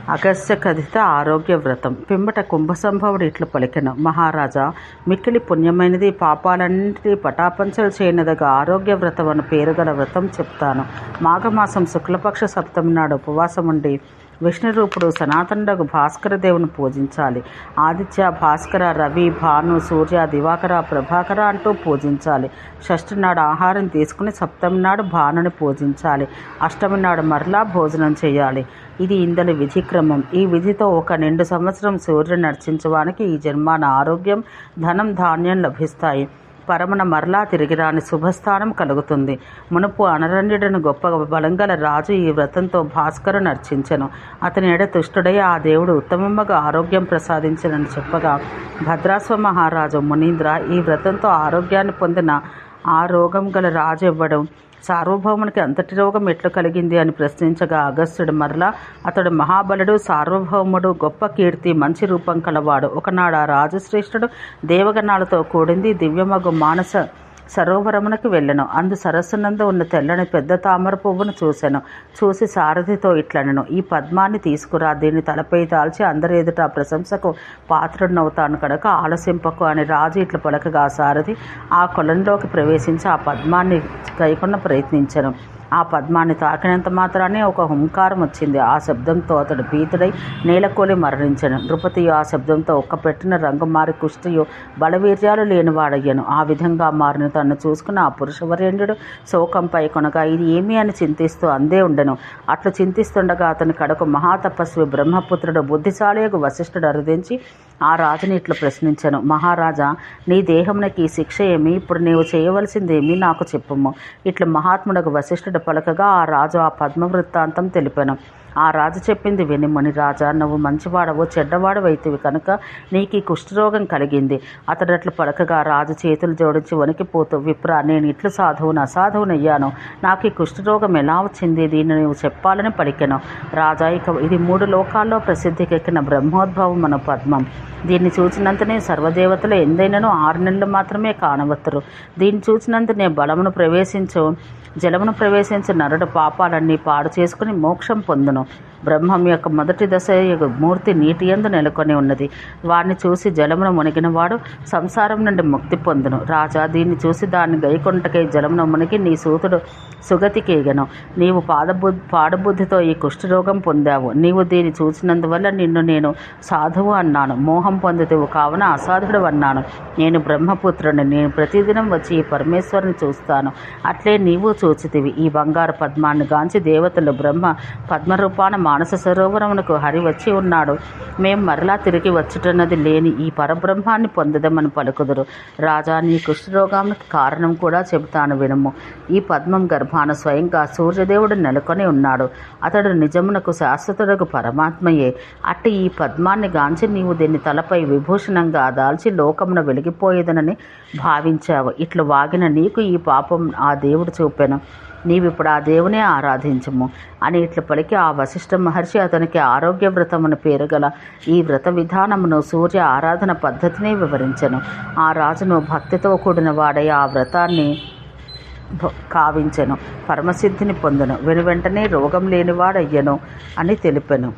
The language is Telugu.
అగస్త్య కథిత ఆరోగ్య వ్రతం. పిమ్మట కుంభసంభవుడు ఇట్లు పలికెను: మహారాజా, మిక్కిలి పుణ్యమైనది, పాపాలన్నింటినీ పటాపంచలు చేయనదగా ఆరోగ్య వ్రతం అని పేరు గల వ్రతం చెప్తాను. మాఘమాసం శుక్లపక్ష సప్తమి నాడు ఉపవాసం ఉండి విష్ణురూపుడు సనాతనుడగు భాస్కర దేవుని పూజించాలి. ఆదిత్య, భాస్కర, రవి, భాను, సూర్య, దివాకర, ప్రభాకర అంటూ పూజించాలి. షష్ఠి నాడు ఆహారం తీసుకుని సప్తమి నాడు భానుని పూజించాలి. అష్టమి నాడు మరలా భోజనం చేయాలి. ఇది ఇందలి విధిక్రమం. ఈ విధితో ఒక నిండు సంవత్సరం సూర్యుని నర్చించడానికి ఈ జన్మాన ఆరోగ్యం, ధనం, ధాన్యం లభిస్తాయి. పరమున మరలా తిరిగిరాని శుభస్థానం కలుగుతుంది. మునుపు అనరణ్యుడను గొప్ప బలంగల రాజు ఈ వ్రతంతో భాస్కరుని అర్చించెను. అతని ఎడ తుష్టుడై ఆ దేవుడు ఉత్తమముగా ఆరోగ్యం ప్రసాదించనని చెప్పగా, భద్రాశ్వ మహారాజు మునీంద్ర, ఈ వ్రతంతో ఆరోగ్యాన్ని పొందిన ఆ రోగం గల రాజు ఇవ్వడం సార్వభౌమునికి అంతటి రోగం ఎట్లు కలిగింది అని ప్రశ్నించగా, అగస్త్యుడు మరలా, అతడు మహాబలుడు, సార్వభౌముడు, గొప్ప కీర్తి, మంచి రూపం కలవాడు. ఒకనాడు ఆ రాజశ్రేష్ఠుడు దేవగణాలతో కూడింది దివ్యమగు మానస సరోవరమునకు వెళ్ళెను. అందు సరస్సునందు ఉన్న తెల్లని పెద్ద తామర పువ్వును చూసి సారథితో ఇట్లనెను: ఈ పద్మాన్ని తీసుకురా, దీన్ని తలపై దాల్చి అందరి ఎదుట ప్రశంసకు పాత్రుడనవుతాను కనుక ఆలసింపకు అని రాజు ఇట్ల పలకగా, సారథి ఆ కొలంలోకి ప్రవేశించి ఆ పద్మాన్ని కైకొన్న ప్రయత్నించెను. ఆ పద్మాన్ని తాకినంత మాత్రానే ఒక హుంకారం వచ్చింది. ఆ శబ్దంతో అతడు భీతుడై నేలకోలి మరణించెను. నృపతి ఆ శబ్దంతో ఒక్కపెట్టిన రంగు మారి కుష్టియు బలవీర్యాలు లేనివాడయ్యను. ఆ విధంగా మారిన తన్ను చూసుకున్న ఆ పురుషవరేణ్యుడు శోకంపై కొనగా ఇది ఏమి అని చింతిస్తూ అందే ఉండెను. అట్లు చింతిస్తుండగా అతని కడకు మహాతపస్వి బ్రహ్మపుత్రుడు బుద్ధిశాలియగు వశిష్ఠుడు అరుదించి ఆ రాజుని ఇట్లు ప్రశ్నించెను: మహారాజా, నీ దేహమునకి ఈ శిక్ష ఏమి? ఇప్పుడు నీవు చేయవలసిందేమి నాకు చెప్పుము. ఇట్లు మహాత్ముడకు వశిష్ఠుడు పలకగా ఆ రాజు ఆ పద్మ వృత్తాంతం తెలిపెను. ఆ రాజు చెప్పింది విని, మునిరాజా, నువ్వు మంచివాడవు, చెడ్డవాడవైతివి కనుక నీకు ఈ కుష్ఠరోగం కలిగింది. అతడు అట్లు పలకగా రాజు చేతులు జోడించి వణికిపోతూ, విప్రా, నేను ఇట్లు సాధువును అసాధువునయ్యాను. నాకు ఈ కుష్ఠరోగం ఎలా వచ్చింది? దీన్ని నీవు చెప్పాలని పలికెను. రాజా, ఇక ఇది 3 లోకాల్లో ప్రసిద్ధికెక్కిన బ్రహ్మోద్భవం అను పద్మం. దీన్ని చూచినంతనే సర్వదేవతలు ఎందైనను 6 నెలలు మాత్రమే కానవత్తురు. దీన్ని చూచినంతనే జలమును ప్రవేశించు నరుడు పాపాలన్నీ పాడు చేసుకుని మోక్షం పొందును. బ్రహ్మం యొక్క మొదటి దశ మూర్తి నీటి యందు నెలకొని ఉన్నది. వాడిని చూసి జలమున మునిగినవాడు సంసారం నుండి ముక్తి పొందును. రాజా, దీన్ని చూసి దాన్ని గైకొంటకై జలమున మునిగి నీ సూతుడు సుగతికేగను. నీవు పాడుబుద్ధితో ఈ కుష్ఠరోగం పొందావు. నీవు దీన్ని చూసినందువల్ల నిన్ను నేను సాధువు అన్నాను. మోహం పొందుతావు కావున అసాధుడు అన్నాను. నేను బ్రహ్మపుత్రుని. నేను ప్రతిదినం వచ్చి ఈ పరమేశ్వరుని చూస్తాను. అట్లే నీవు చూచితివి. ఈ బంగారు పద్మాన్ని గాంచి దేవతలు బ్రహ్మ పద్మరూపాన మానస సరోవరమునకు హరి వచ్చి ఉన్నాడు. మేము మరలా తిరిగి వచ్చుతున్నది లేని ఈ పరబ్రహ్మాన్ని పొందదమని పలుకుదురు. రాజా, నీ కుష్ఠరోగానికి కారణం కూడా చెబుతాను వినుము. ఈ పద్మం గర్భాన స్వయంగా సూర్యదేవుడు నెలకొని ఉన్నాడు. అతడు నిజమునకు శాశ్వతుడకు పరమాత్మయే. అట్టి ఈ పద్మాన్ని గాంచి నీవు దీన్ని తలపై విభూషణంగా దాల్చి లోకమున వెలిగిపోయేదనని భావించావు. ఇట్లు వాగిన నీకు ఈ పాపం ఆ దేవుడు చూపెను. నీవిప్పుడు ఆ దేవునే ఆరాధించము అని ఇట్లు పలికి ఆ వశిష్ఠ మహర్షి అతనికి ఆరోగ్య వ్రతమును పేరు గల ఈ వ్రత విధానమును, సూర్య ఆరాధన పద్ధతిని వివరించెను. ఆ రాజును భక్తితో కూడిన వాడై ఆ వ్రతాన్ని కావించెను. పరమసిద్ధిని పొందెను. వెనువెంటనే రోగం లేనివాడయ్యను అని తెలిపెను.